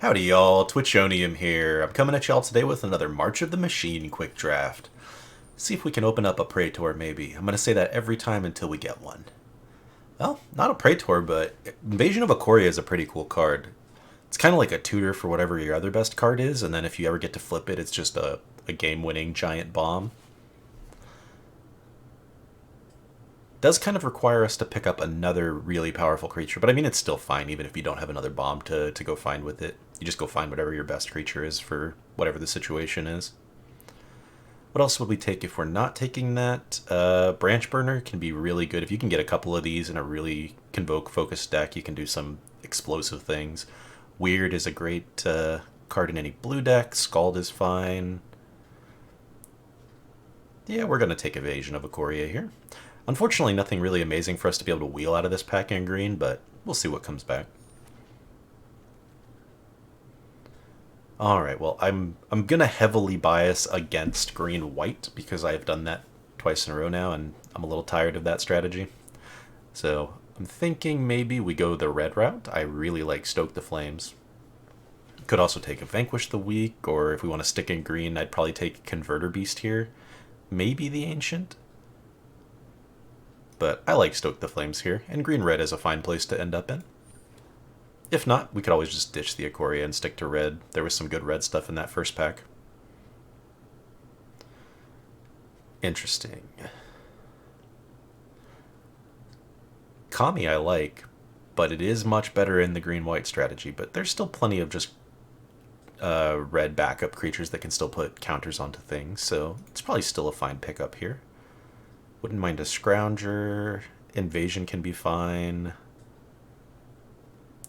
Howdy y'all, Twitchonium here. I'm coming at y'all today with another March of the Machine quick draft. See if we can open up a Praetor maybe. I'm going to say that every time until we get one. Well, not a Praetor, but Invasion of Ikoria is a pretty cool card. It's kind of like a tutor for whatever your other best card is, and then if you ever get to flip it, it's just a game-winning giant bomb. Does kind of require us to pick up another really powerful creature, but I mean it's still fine even if you don't have another bomb to go find with it. You just go find whatever your best creature is for whatever the situation is. What else would we take if we're not taking that? Branch Burner can be really good. If you can get a couple of these in a really Convoke focused deck, you can do some explosive things. Weird is a great card in any blue deck. Scald is fine. Yeah, we're going to take Evasion of Ikoria here. Unfortunately, nothing really amazing for us to be able to wheel out of this pack in green, but we'll see what comes back. Alright, well, I'm going to heavily bias against green-white because I've done that twice in a row now, and I'm a little tired of that strategy. So I'm thinking maybe we go the red route. I really like Stoke the Flames. Could also take a Vanquish the Weak, or if we want to stick in green, I'd probably take Converter Beast here. Maybe the Ancient. But I like Stoke the Flames here, and green-red is a fine place to end up in. If not, we could always just ditch the Ikoria and stick to red. There was some good red stuff in that first pack. Interesting. Kami I like, but it is much better in the green-white strategy, but there's still plenty of just red backup creatures that can still put counters onto things, so it's probably still a fine pickup here. Wouldn't mind a Scrounger. Invasion can be fine.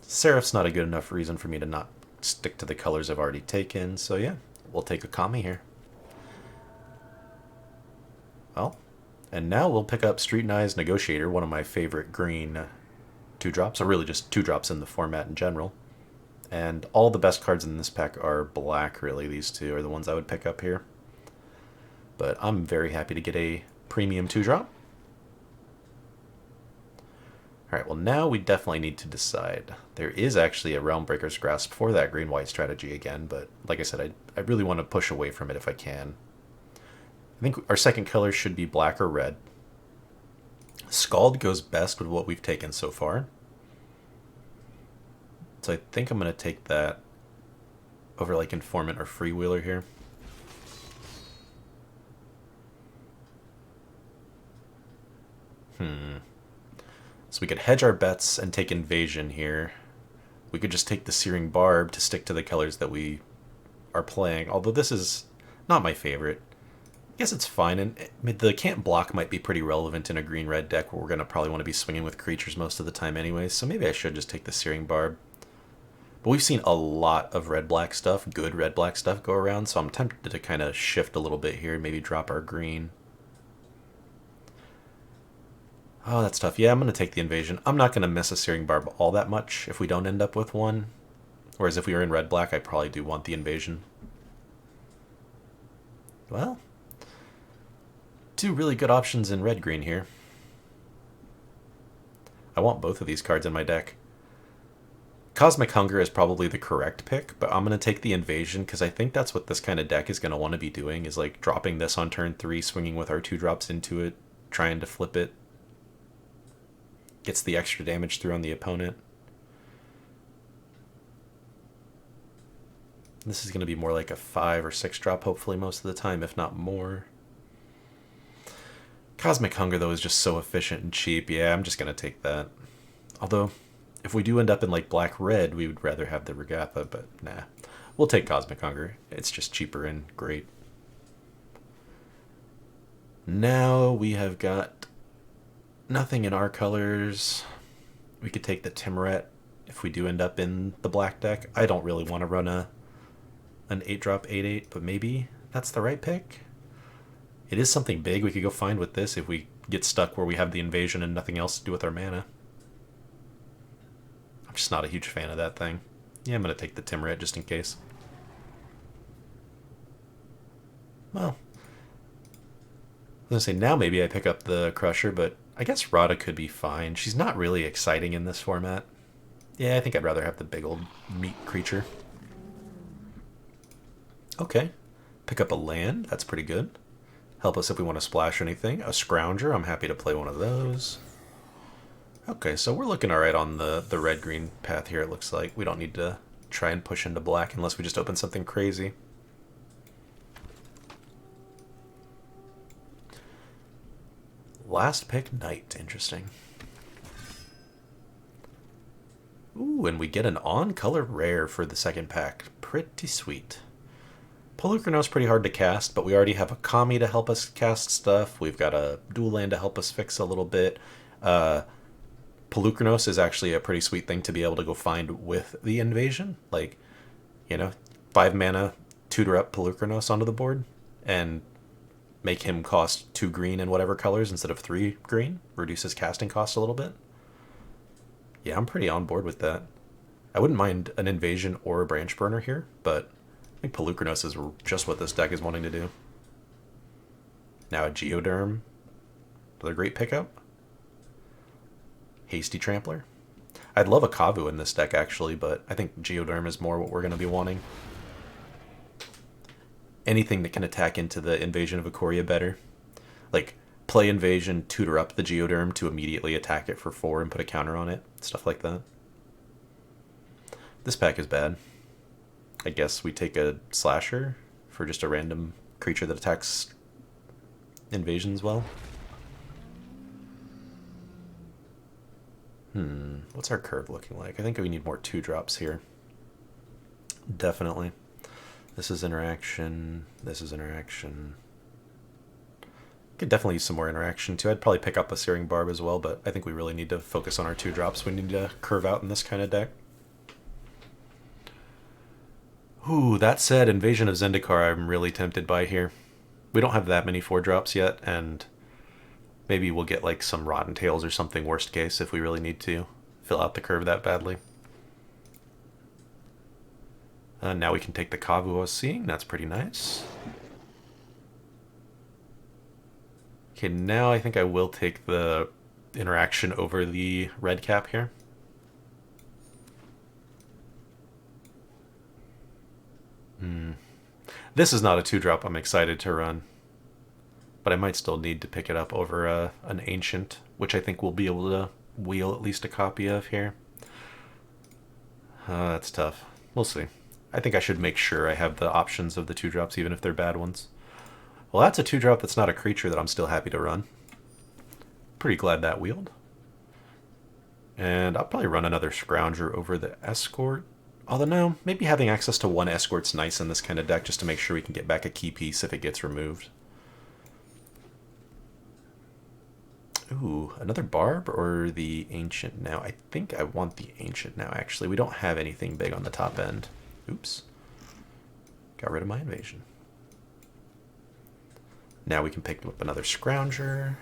Seraph's not a good enough reason for me to not stick to the colors I've already taken, so yeah, we'll take a Kami here. Well, and now we'll pick up Scrutinized Negotiator, one of my favorite green 2-drops, or really just 2-drops in the format in general. And all the best cards in this pack are black, really. These two are the ones I would pick up here. But I'm very happy to get a premium 2-drop. Alright, well now we definitely need to decide. There is actually a Realmbreaker's Grasp for that green-white strategy again, but like I said, I really want to push away from it if I can. I think our second color should be black or red. Scald goes best with what we've taken so far. So I think I'm going to take that over like Informant or Freewheeler here. So we could hedge our bets and take Invasion here. We could just take the Searing Barb to stick to the colors that we are playing, although this is not my favorite. I guess it's fine, and the can't block might be pretty relevant in a green-red deck where we're going to probably want to be swinging with creatures most of the time anyways, so maybe I should just take the Searing Barb. But we've seen a lot of red-black stuff, good red-black stuff go around, so I'm tempted to kind of shift a little bit here, maybe drop our green. Oh, that's tough. Yeah, I'm going to take the Invasion. I'm not going to miss a Searing Barb all that much if we don't end up with one. Whereas if we were in red-black, I probably do want the Invasion. Well, two really good options in red-green here. I want both of these cards in my deck. Cosmic Hunger is probably the correct pick, but I'm going to take the Invasion because I think that's what this kind of deck is going to want to be doing, is like dropping this on turn 3, swinging with our 2-drops into it, trying to flip it. Gets the extra damage through on the opponent. This is going to be more like a 5 or 6-drop hopefully most of the time, if not more. Cosmic Hunger though is just so efficient and cheap. Yeah, I'm just going to take that. Although, if we do end up in like black-red, we would rather have the Regatha, but nah. We'll take Cosmic Hunger. It's just cheaper and great. Now we have got nothing in our colors. We could take the Timoret if we do end up in the black deck. I don't really want to run an 8-drop 8/8, but maybe that's the right pick. It is something big we could go find with this if we get stuck where we have the Invasion and nothing else to do with our mana. I'm just not a huge fan of that thing. Yeah, I'm going to take the Timoret just in case. Well, I was going to say now maybe I pick up the Crusher, but I guess Rada could be fine. She's not really exciting in this format. Yeah, I think I'd rather have the big old meat creature. Okay. Pick up a land. That's pretty good. Help us if we want to splash anything. A Scrounger. I'm happy to play one of those. Okay, so we're looking all right on the red-green path here, it looks like. We don't need to try and push into black unless we just open something crazy. Last pick, Knight. Interesting. Ooh, and we get an on-color rare for the second pack. Pretty sweet. Polukranos pretty hard to cast, but we already have a Kami to help us cast stuff. We've got a dual land to help us fix a little bit. Polukranos is actually a pretty sweet thing to be able to go find with the invasion. Like, 5 mana, tutor up Polukranos onto the board, and make him cost 2 green in whatever colors instead of 3 green. Reduces casting cost a little bit. Yeah, I'm pretty on board with that. I wouldn't mind an invasion or a branch burner here, but I think Polukranos is just what this deck is wanting to do. Now a Geoderm. Another great pickup. Hasty Trampler. I'd love a Kavu in this deck, actually, but I think Geoderm is more what we're going to be wanting. Anything that can attack into the Invasion of Ikoria better. Like, play Invasion, tutor up the Geoderm to immediately attack it for 4 and put a counter on it. Stuff like that. This pack is bad. I guess we take a Slasher for just a random creature that attacks invasions well. What's our curve looking like? I think we need more 2-drops here. Definitely. This is interaction. This is interaction. Could definitely use some more interaction too. I'd probably pick up a Searing Barb as well, but I think we really need to focus on our 2-drops. We need to curve out in this kind of deck. Ooh, that said, Invasion of Zendikar I'm really tempted by here. We don't have that many 4-drops yet, and maybe we'll get like some Rotten Tails or something worst case if we really need to fill out the curve that badly. Now we can take the Kavu I was seeing. That's pretty nice. Okay, now I think I will take the interaction over the red cap here. This is not a 2-drop I'm excited to run, but I might still need to pick it up over an Ancient, which I think we'll be able to wheel at least a copy of here. That's tough. We'll see. I think I should make sure I have the options of the 2-drops, even if they're bad ones. Well, that's a 2-drop that's not a creature that I'm still happy to run. Pretty glad that wheeled. And I'll probably run another Scrounger over the Escort. Although no, maybe having access to 1 Escort's nice in this kind of deck just to make sure we can get back a key piece if it gets removed. Ooh, another Barb or the Ancient now? I think I want the Ancient now, actually. We don't have anything big on the top end. Oops. Got rid of my invasion. Now we can pick up another Scrounger.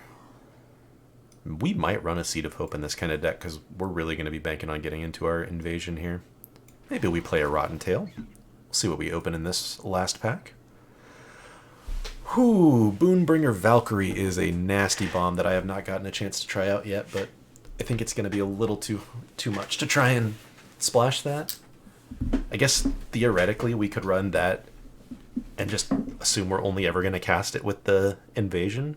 We might run a Seed of Hope in this kind of deck because we're really going to be banking on getting into our invasion here. Maybe we play a Rotten Tail. We'll see what we open in this last pack. Whew, Boonbringer Valkyrie is a nasty bomb that I have not gotten a chance to try out yet, but I think it's going to be a little too much to try and splash that. I guess theoretically we could run that and just assume we're only ever going to cast it with the invasion.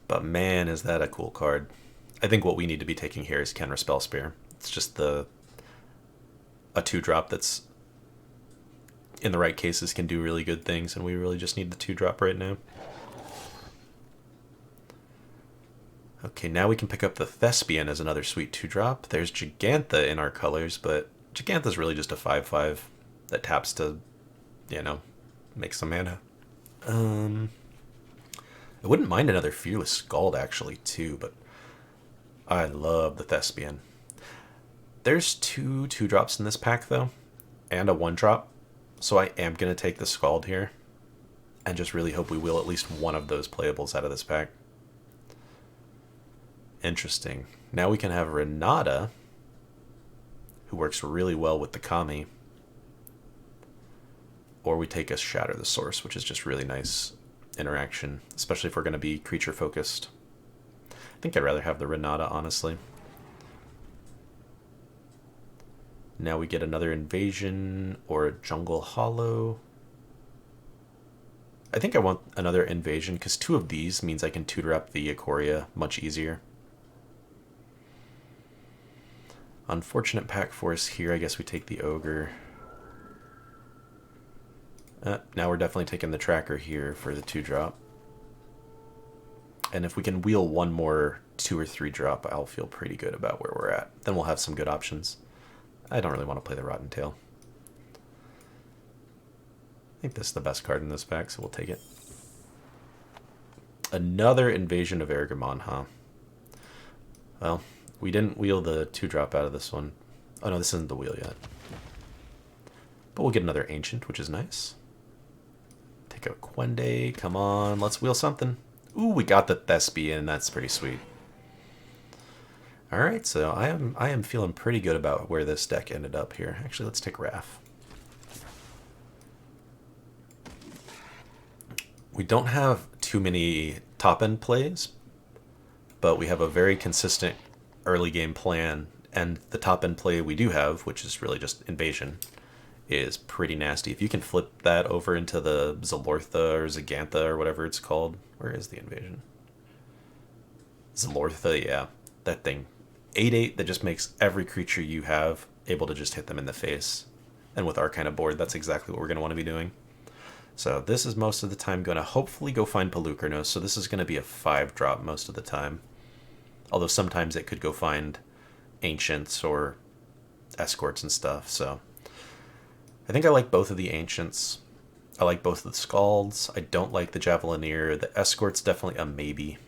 But man, is that a cool card. I think what we need to be taking here is Kenra Spell Spear. It's just a 2-drop that's in the right cases can do really good things, and we really just need the 2-drop right now. Okay, now we can pick up the Thespian as another sweet 2-drop. There's Gigantha in our colors, but Gigantha's really just a 5/5 that taps to, make some mana. I wouldn't mind another Fearless Scald, actually, too, but I love the Thespian. There's 2 2-drops in this pack, though, and a 1-drop, so I am going to take the Scald here and just really hope we wheel at least one of those playables out of this pack. Interesting. Now we can have Renata, who works really well with the Kami, or we take a Shatter the Source, which is just really nice interaction, especially if we're going to be creature focused. I think I'd rather have the Renata, honestly. Now we get another invasion or a jungle hollow. I think I want another invasion because 2 of these means I can tutor up the Ikoria much easier. Unfortunate pack force here. I guess we take the ogre. Now we're definitely taking the tracker here for the 2-drop. And if we can wheel one more 2 or 3 drop, I'll feel pretty good about where we're at. Then we'll have some good options. I don't really want to play the Rotten Tail. I think this is the best card in this pack, so we'll take it. Another Invasion of Ergamon, huh? Well, we didn't wheel the 2-drop out of this one. Oh no, this isn't the wheel yet. But we'll get another Ancient, which is nice. Take a Quende, come on, let's wheel something. Ooh, we got the Thespian, that's pretty sweet. Alright, so I am feeling pretty good about where this deck ended up here. Actually, let's take Wrath. We don't have too many top-end plays, but we have a very consistent early game plan, and the top-end play we do have, which is really just Invasion, is pretty nasty. If you can flip that over into the Zalortha or Zagantha or whatever it's called. Where is the Invasion? Zalortha, yeah. That thing. 8/8 that just makes every creature you have able to just hit them in the face. And with our kind of board, that's exactly what we're going to want to be doing. So this is most of the time going to hopefully go find Pelucranos. So this is going to be a 5-drop most of the time. Although sometimes it could go find Ancients or Escorts and stuff. So I think I like both of the Ancients. I like both of the Scalds. I don't like the Javelineer. The Escort's definitely a maybe.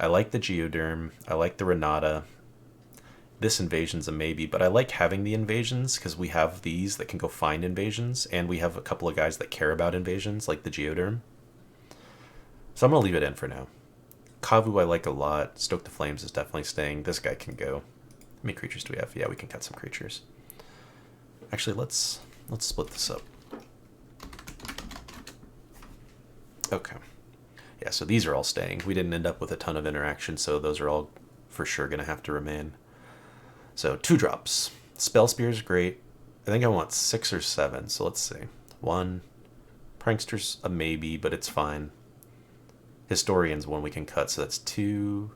I like the Geoderm. I like the Renata. This Invasion's a maybe, but I like having the Invasions because we have these that can go find Invasions, and we have a couple of guys that care about Invasions, like the Geoderm. So I'm going to leave it in for now. Kavu I like a lot. Stoke the Flames is definitely staying. This guy can go. How many creatures do we have? Yeah, we can cut some creatures. Actually, let's split this up. Okay. Yeah, so these are all staying. We didn't end up with a ton of interaction, so those are all for sure going to have to remain. So 2-drops. Spell Spear is great. I think I want 6 or 7, so let's see. 1. Prankster's a maybe, but it's fine. Historian's one we can cut, so that's 2.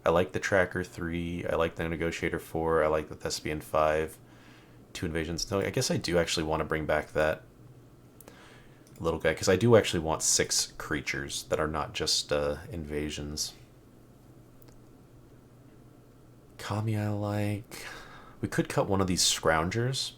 I like the Tracker 3. I like the Negotiator 4. I like the Thespian 5. 2 Invasions. No, I guess I do actually want to bring back that little guy, because I do actually want 6 creatures that are not just invasions. Kami I like. We could cut one of these Scroungers.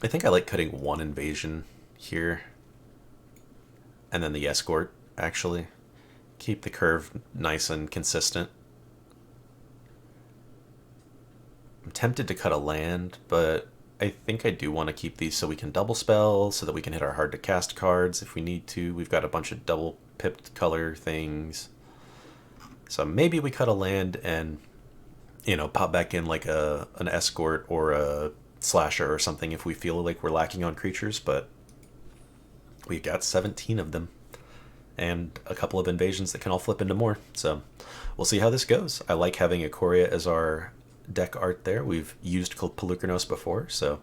I think I like cutting 1 invasion here. And then the Escort, actually. Keep the curve nice and consistent. I'm tempted to cut a land, but I think I do want to keep these so we can double spell, so that we can hit our hard to cast cards if we need to. We've got a bunch of double pipped color things. So maybe we cut a land and, you know, pop back in like an Escort or a Slasher or something if we feel like we're lacking on creatures, but we've got 17 of them. And a couple of invasions that can all flip into more. So we'll see how this goes. I like having Ikoria as our deck art there. We've used Pelucranos before, so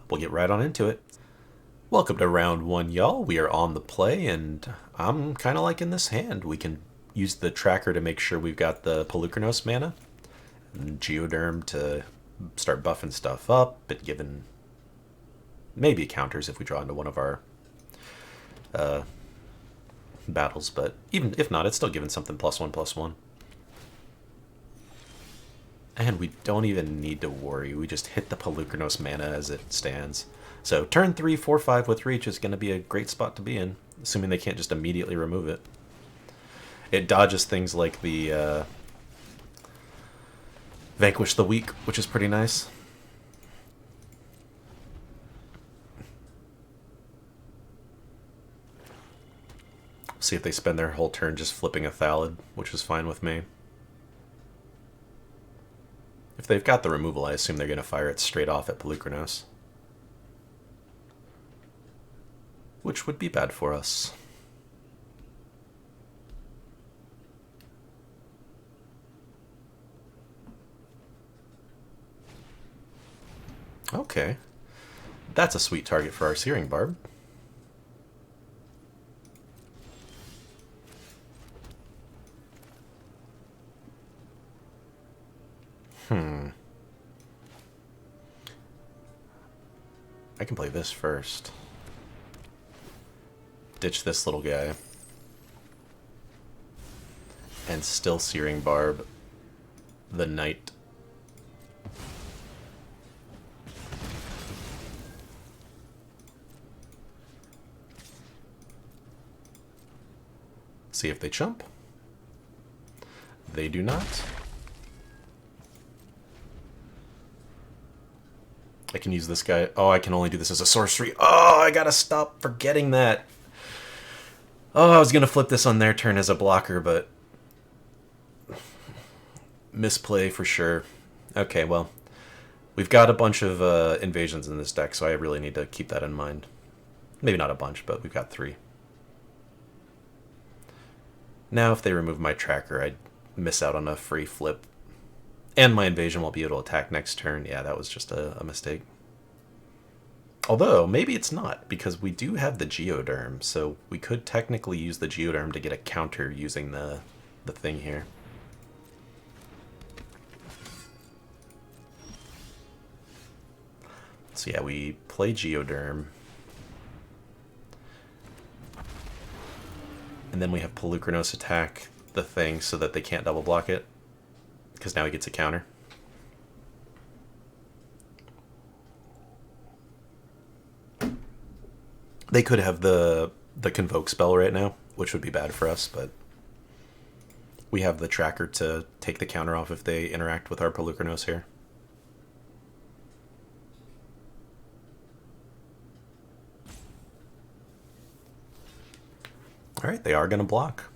we'll get right on into it. Welcome to round 1, y'all. We are on the play, and I'm kind of liking this hand. We can use the tracker to make sure we've got the Pelucranos mana, and Geoderm to start buffing stuff up, but given maybe counters if we draw into one of our battles, but even if not, it's still giving something +1/+1. And we don't even need to worry. We just hit the Pelucranos mana as it stands. So turn 3, 4, 5 with reach is going to be a great spot to be in, assuming they can't just immediately remove it. It dodges things like the Vanquish the Weak, which is pretty nice. See if they spend their whole turn just flipping a Thallid, which is fine with me. If they've got the removal, I assume they're going to fire it straight off at Pelucranos, which would be bad for us. Okay. That's a sweet target for our Searing Barb. I can play this first. Ditch this little guy. And still Searing Barb the knight. See if they chump. They do not. I can use this guy. Oh, I can only do this as a sorcery. Oh, I gotta stop forgetting that. Oh, I was gonna flip this on their turn as a blocker, but misplay for sure. Okay, well, we've got a bunch of invasions in this deck, so I really need to keep that in mind. Maybe not a bunch, but we've got 3. Now, if they remove my tracker, I'd miss out on a free flip. And my invasion won't be able to attack next turn. Yeah, that was just a mistake. Although, maybe it's not, because we do have the Geoderm, so we could technically use the Geoderm to get a counter using the thing here. So yeah, we play Geoderm. And then we have Pelucranos attack the thing so that they can't double block it. Because now he gets a counter. They could have the Convoke spell right now, which would be bad for us, but we have the tracker to take the counter off if they interact with our Pelucranos here. Alright, they are going to block.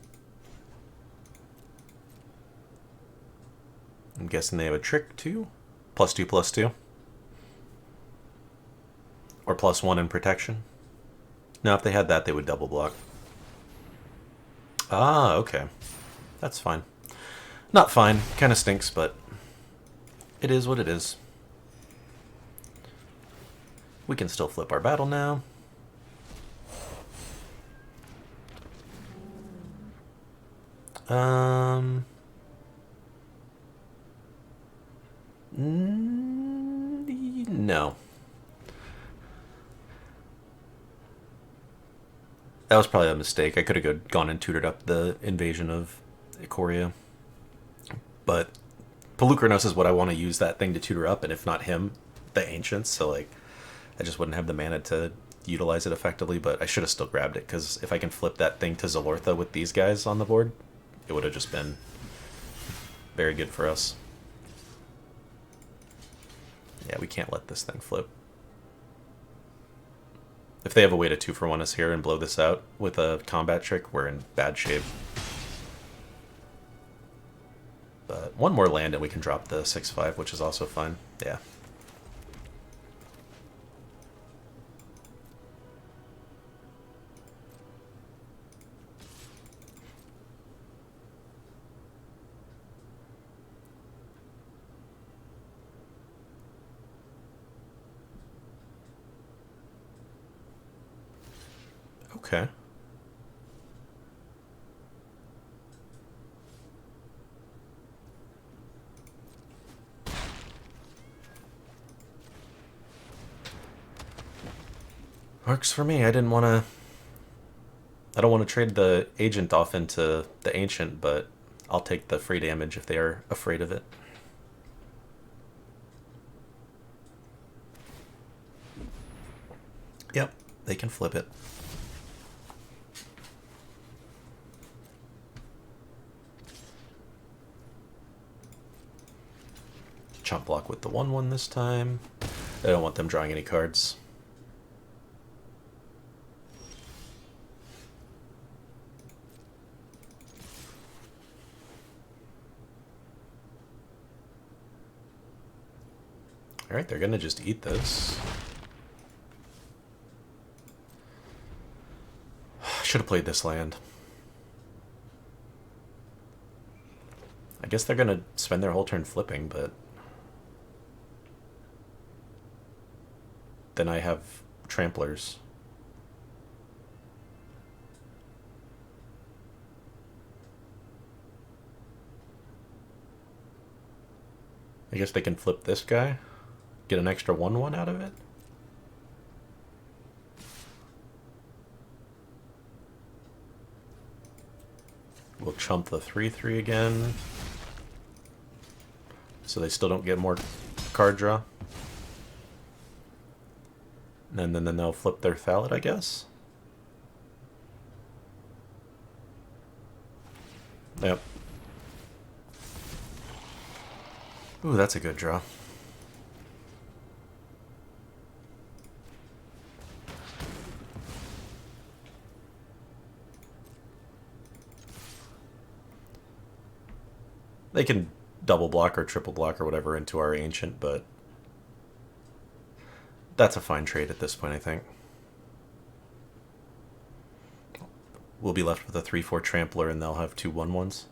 I'm guessing they have a trick too. +2/+2. Or +1 in protection. No, if they had that, they would double block. Ah, okay. That's fine. Not fine. Kind of stinks, but it is what it is. We can still flip our battle now. No. That was probably a mistake. I could have gone and tutored up the invasion of Ikoria. But Pelucranos is what I want to use that thing to tutor up, and if not him, the Ancients. So, like, I just wouldn't have the mana to utilize it effectively, but I should have still grabbed it, because if I can flip that thing to Zalortha with these guys on the board, it would have just been very good for us. Yeah, we can't let this thing flip. If they have a way to 2-for-1 us here and blow this out with a combat trick, we're in bad shape. But one more land and we can drop the 6/5, which is also fine. Yeah. Okay. Works for me. I don't want to trade the agent off into the ancient, but I'll take the free damage if they are afraid of it. Yep, they can flip it. Chump block with the 1/1 this time. I don't want them drawing any cards. Alright, they're gonna just eat this. Should have played this land. I guess they're gonna spend their whole turn flipping, but then I have tramplers. I guess they can flip this guy, get an extra 1/1 out of it. We'll chump the 3/3 again, so they still don't get more card draw. And then they'll flip their Thallid, I guess. Yep. Ooh, that's a good draw. They can double block or triple block or whatever into our Ancient, but that's a fine trade at this point, I think. We'll be left with a 3/4 Trampler, and they'll have 2 1/1s.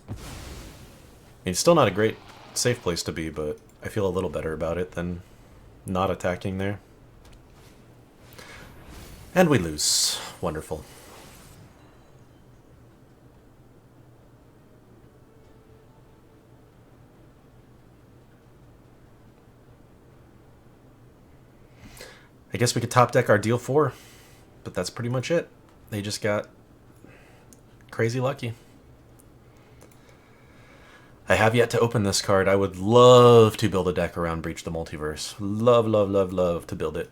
I mean, still not a great safe place to be, but I feel a little better about it than not attacking there. And we lose. Wonderful. I guess we could top deck our deal 4, but that's pretty much it. They just got crazy lucky. I have yet to open this card. I would love to build a deck around Breach the Multiverse. Love, love, love, love to build it.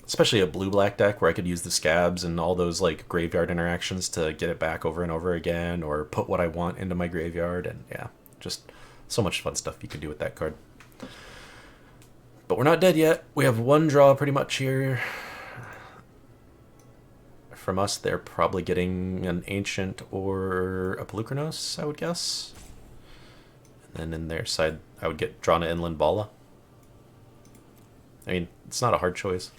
Especially a blue-black deck where I could use the scabs and all those like graveyard interactions to get it back over and over again, or put what I want into my graveyard, and yeah, just so much fun stuff you could do with that card. But we're not dead yet. We have 1 draw pretty much here. From us, they're probably getting an Ancient or a Pelucranos, I would guess. And then in their side, I would get drawn to Inland Bala. I mean, it's not a hard choice.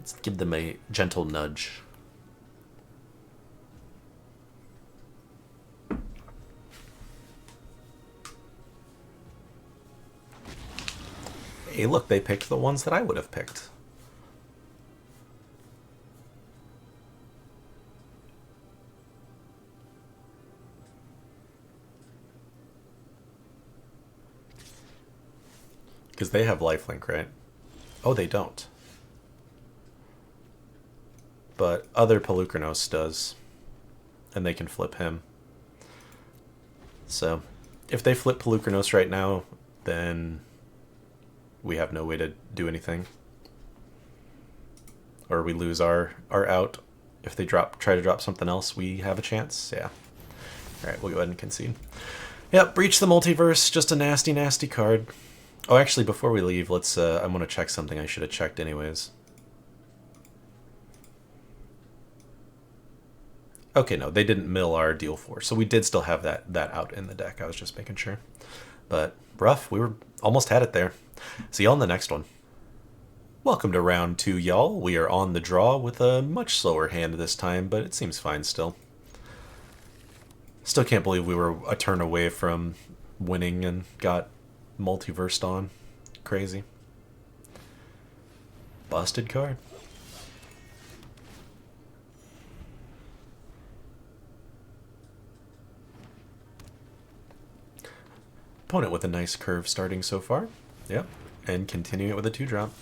Let's give them a gentle nudge. Hey, look, they picked the ones that I would have picked. Because they have lifelink, right? Oh, they don't. But other Pelucranos does. And they can flip him. So, if they flip Pelucranos right now, then we have no way to do anything. Or we lose our out. If they try to drop something else, we have a chance. Yeah. Alright, we'll go ahead and concede. Yep, Breach the Multiverse, just a nasty, nasty card. Oh, actually, before we leave, let's, I'm gonna check something I should have checked anyways. Okay, no, they didn't mill our deal 4, so we did still have that out in the deck. I was just making sure. But rough, we were almost had it there. See y'all in the next one. Welcome to round 2, y'all. We are on the draw with a much slower hand this time, but it seems fine still. Still can't believe we were a turn away from winning and got multiversed on. Crazy. Busted card. Opponent with a nice curve starting so far. Yep. And continuing it with a 2-drop.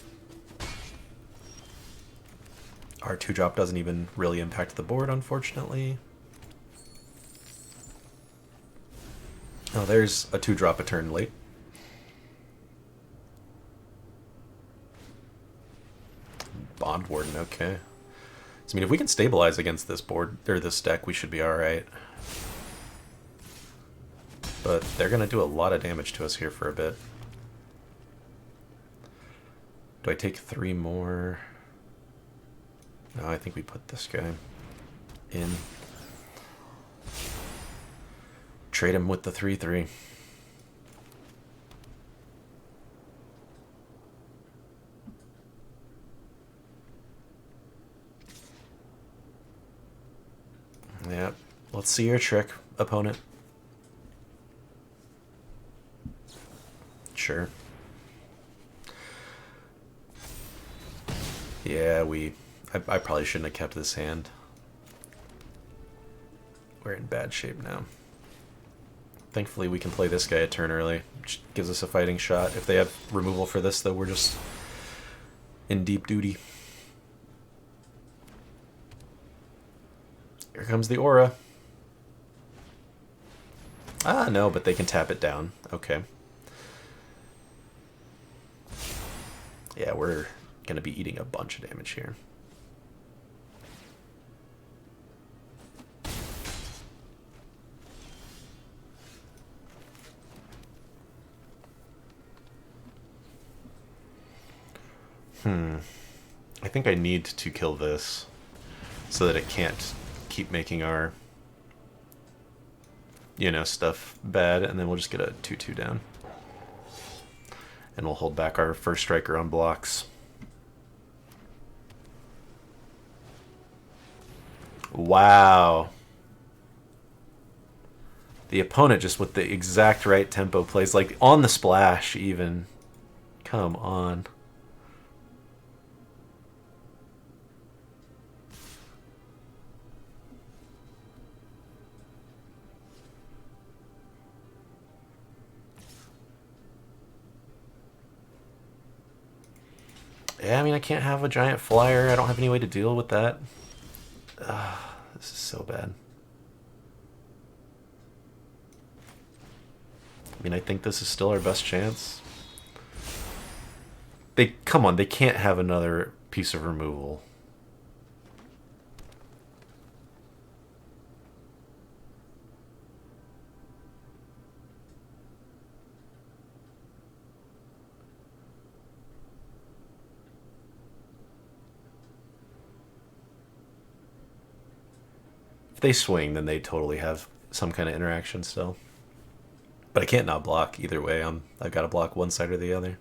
Our 2-drop doesn't even really impact the board, unfortunately. Oh, there's a 2-drop a turn late. Bond Warden, okay. So, I mean, if we can stabilize against this board, or this deck, we should be alright. But they're going to do a lot of damage to us here for a bit. Do I take 3 more? No, I think we put this guy in. Trade him with the 3/3. Yeah, Let's see your trick, opponent. Sure. Yeah, I probably shouldn't have kept this hand. We're in bad shape now. Thankfully, we can play this guy a turn early, which gives us a fighting shot. If they have removal for this, though, we're just in deep duty. Here comes the aura. Ah, no, but they can tap it down. Okay. Yeah, we're going to be eating a bunch of damage here. I think I need to kill this so that it can't keep making our, you know, stuff bad, and then we'll just get a 2/2 down. And we'll hold back our first striker on blocks. Wow. The opponent just with the exact right tempo plays, like on the splash even. Come on. Yeah, I mean, I can't have a giant flyer. I don't have any way to deal with that. This is so bad. I mean, I think this is still our best chance. Come on, they can't have another piece of removal. If they swing, then they totally have some kind of interaction still. But I can't not block either way. I've got to block one side or the other.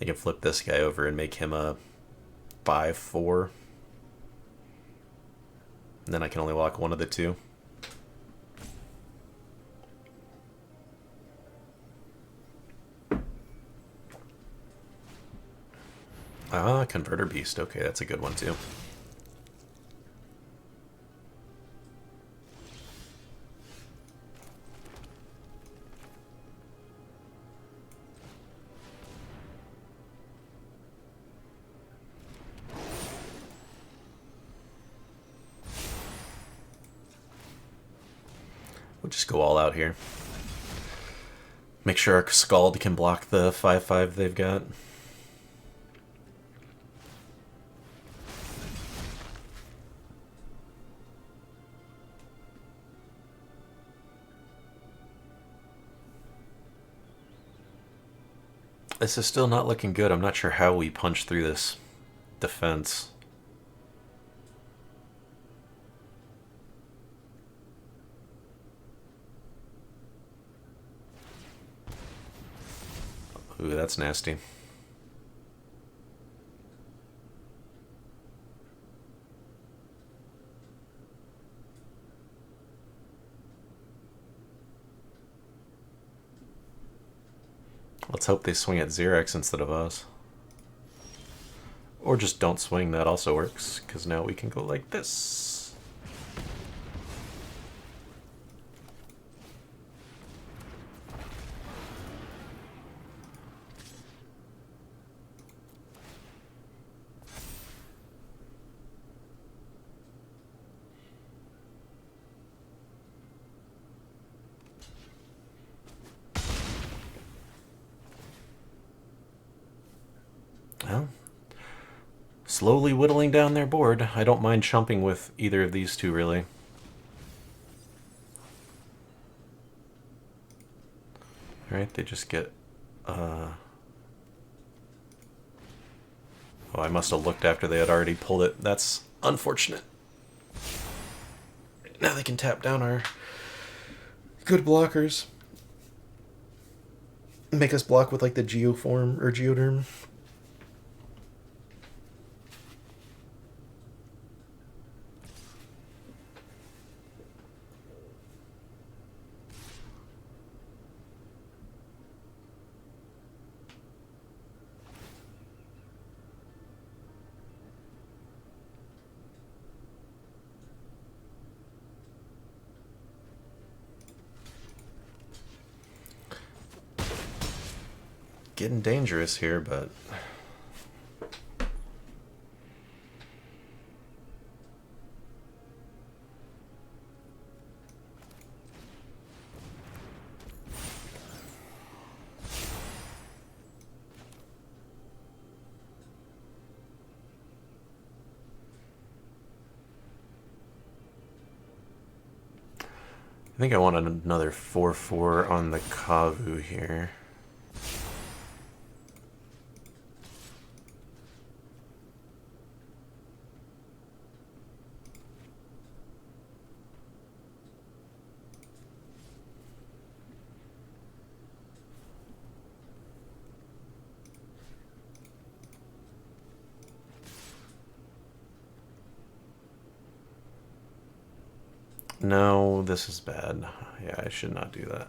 I can flip this guy over and make him a 5/4. And then I can only block one of the two. Ah, Converter Beast. Okay, that's a good one too. We'll just go all out here. Make sure our Scald can block the 5/5 they've got. This is still not looking good. I'm not sure how we punch through this defense. Ooh, that's nasty. Let's hope they swing at Xerax instead of us. Or just don't swing, that also works, because now we can go like this. Well, slowly whittling down their board. I don't mind chumping with either of these two, really. Alright, they just get... Oh, I must have looked after they had already pulled it. That's unfortunate. Now they can tap down our good blockers. Make us block with, like, the Geoform or Geoderm. getting dangerous here, but... I think I want another 4/4 on the Kavu here. No, this is bad. Yeah, I should not do that.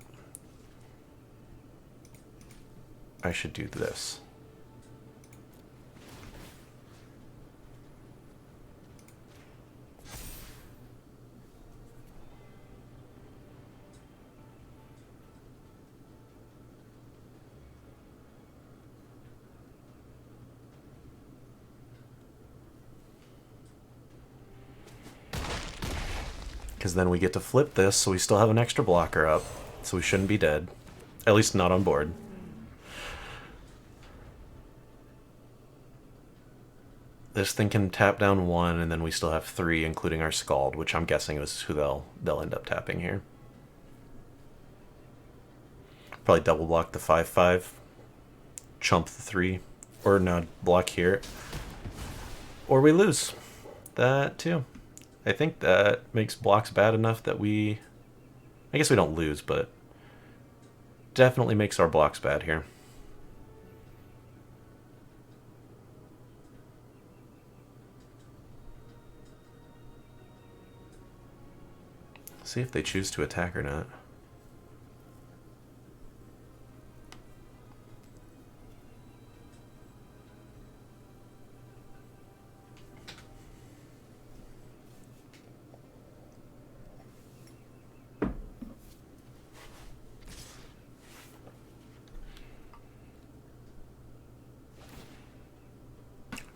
I should do this. Because then we get to flip this, so we still have an extra blocker up. So we shouldn't be dead. At least not on board. This thing can tap down 1, and then we still have 3, including our Scald, which I'm guessing is who they'll end up tapping here. Probably double block the 5/5. Chump the 3. Or no, block here. Or we lose. That too. I think that makes blocks bad enough that we... I guess we don't lose, but... definitely makes our blocks bad here. See if they choose to attack or not.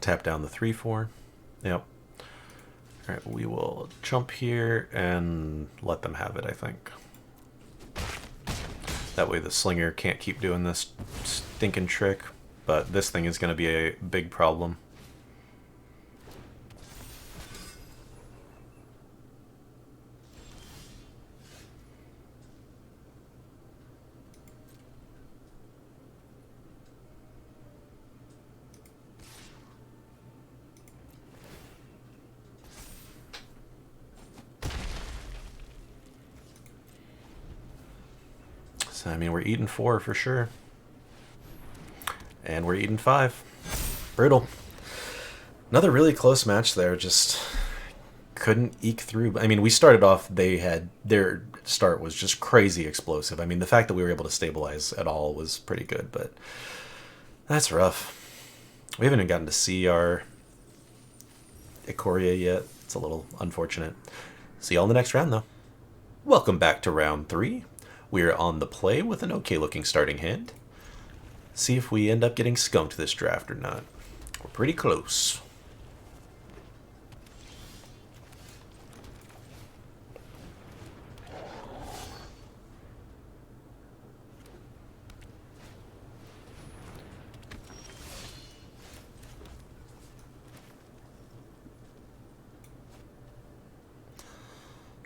Tap down the 3/4. Yep. Alright, we will jump here and let them have it, I think. That way the Slinger can't keep doing this stinking trick, but this thing is going to be a big problem. I mean, we're eating 4 for sure. And we're eating 5. Brutal. Another really close match there. Just couldn't eke through. I mean, we started off, their start was just crazy explosive. I mean, the fact that we were able to stabilize at all was pretty good, but that's rough. We haven't even gotten to see our Ikoria yet. It's a little unfortunate. See y'all in the next round, though. Welcome back to round 3. We're on the play with an okay-looking starting hand. See if we end up getting skunked this draft or not. We're pretty close.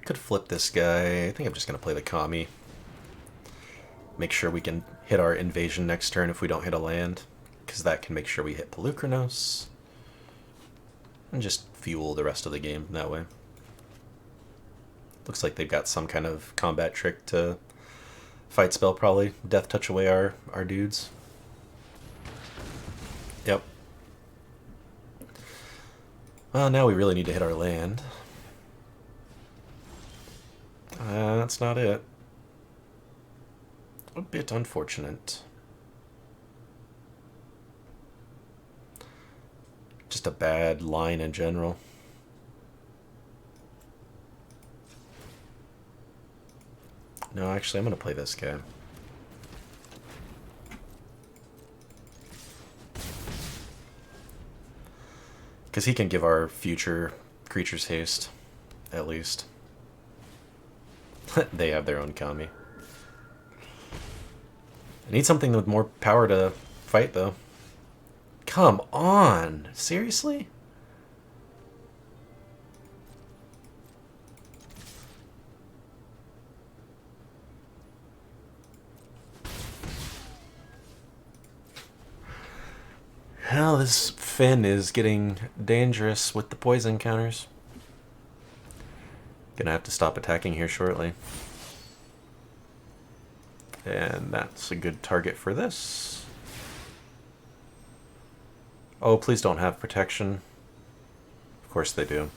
Could flip this guy. I think I'm just going to play the Kami. Make sure we can hit our invasion next turn if we don't hit a land, because that can make sure we hit Pelucranos. And just fuel the rest of the game that way. Looks like they've got some kind of combat trick to fight spell, probably. Death touch away our dudes. Yep. Well, now we really need to hit our land. That's not it. A bit unfortunate. Just a bad line in general. No, actually, I'm going to play this guy. Because he can give our future creatures haste, at least. They have their own Kami. I need something with more power to fight, though. Come on! Seriously? Hell, this Finn is getting dangerous with the poison counters. Gonna have to stop attacking here shortly. And that's a good target for this. Oh, please don't have protection. Of course they do.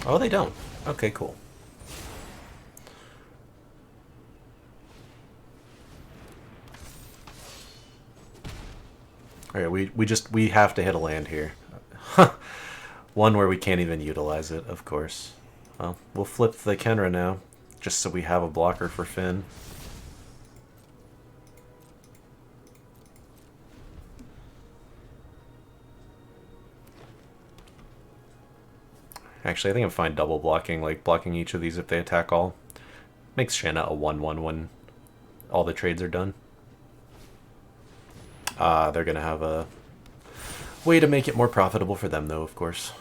Oh, they don't. Okay, cool. Alright, we have to hit a land here. One where we can't even utilize it, of course. Well, we'll flip the Kenra now, just so we have a blocker for Finn. Actually, I think I'm fine double blocking, like blocking each of these if they attack all. Makes Shanna a 1/1 when all the trades are done. They're gonna have a way to make it more profitable for them, though, of course.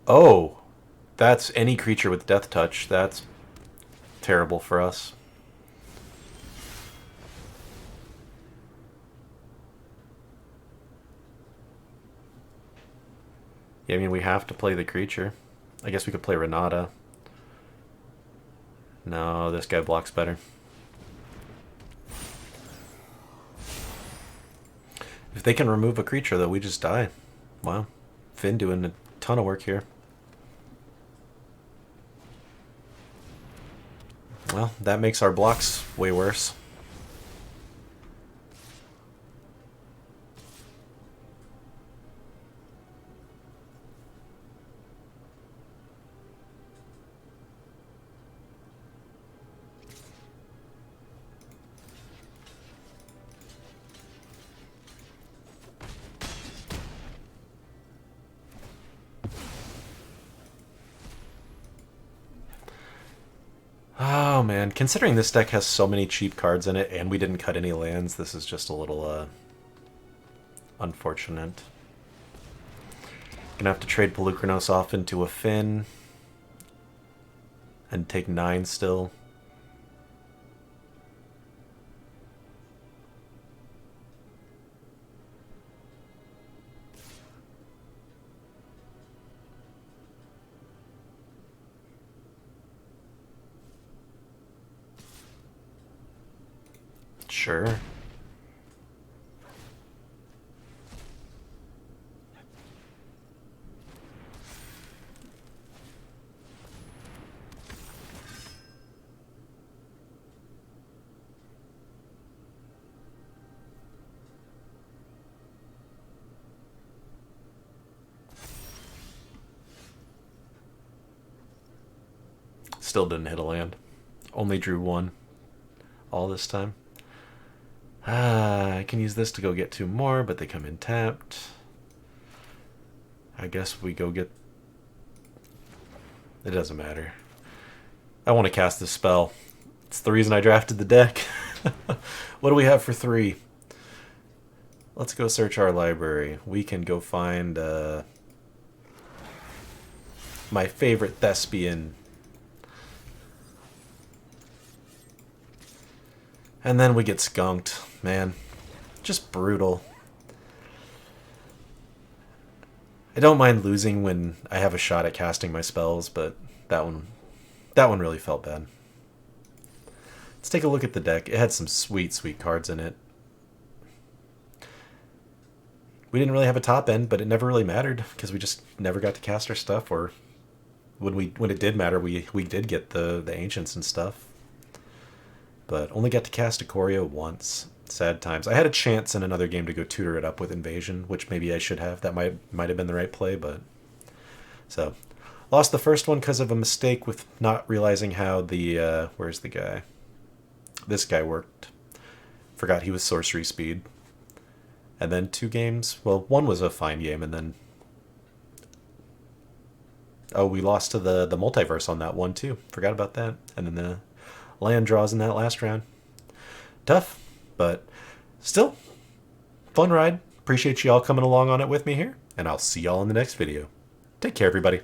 Oh, that's any creature with Death Touch. That's terrible for us. Yeah, I mean, we have to play the creature. I guess we could play Renata. No, this guy blocks better. If they can remove a creature, though, we just die. Wow. Finn doing a ton of work here. Well, that makes our blocks way worse. Oh man, considering this deck has so many cheap cards in it and we didn't cut any lands, this is just a little unfortunate. Gonna have to trade Pelucranos off into a Finn and take 9 still. Sure. Still didn't hit a land. Only drew 1 all this time. I can use this to go get 2 more, but they come in tapped. I guess we go get... It doesn't matter. I want to cast this spell. It's the reason I drafted the deck. What do we have for 3? Let's go search our library. We can go find my favorite thespian. And then we get skunked. Man, just brutal. I don't mind losing when I have a shot at casting my spells, but that one really felt bad. Let's take a look at the deck. It had some sweet, sweet cards in it. We didn't really have a top end, but it never really mattered because we just never got to cast our stuff, or when it did matter, we did get the ancients and stuff. but only got to cast Ikoria once. Sad times. I had a chance in another game to go tutor it up with Invasion, which maybe I should have. That might have been the right play, but so lost the first one because of a mistake with not realizing how the where's the guy? This guy worked. Forgot he was sorcery speed. And then 2 games. Well, one was a fine game, and then we lost to the multiverse on that one too. Forgot about that. And then the land draws in that last round. Tough, but still fun ride. Appreciate you all coming along on it with me here, and I'll see y'all in the next video. Take care, everybody.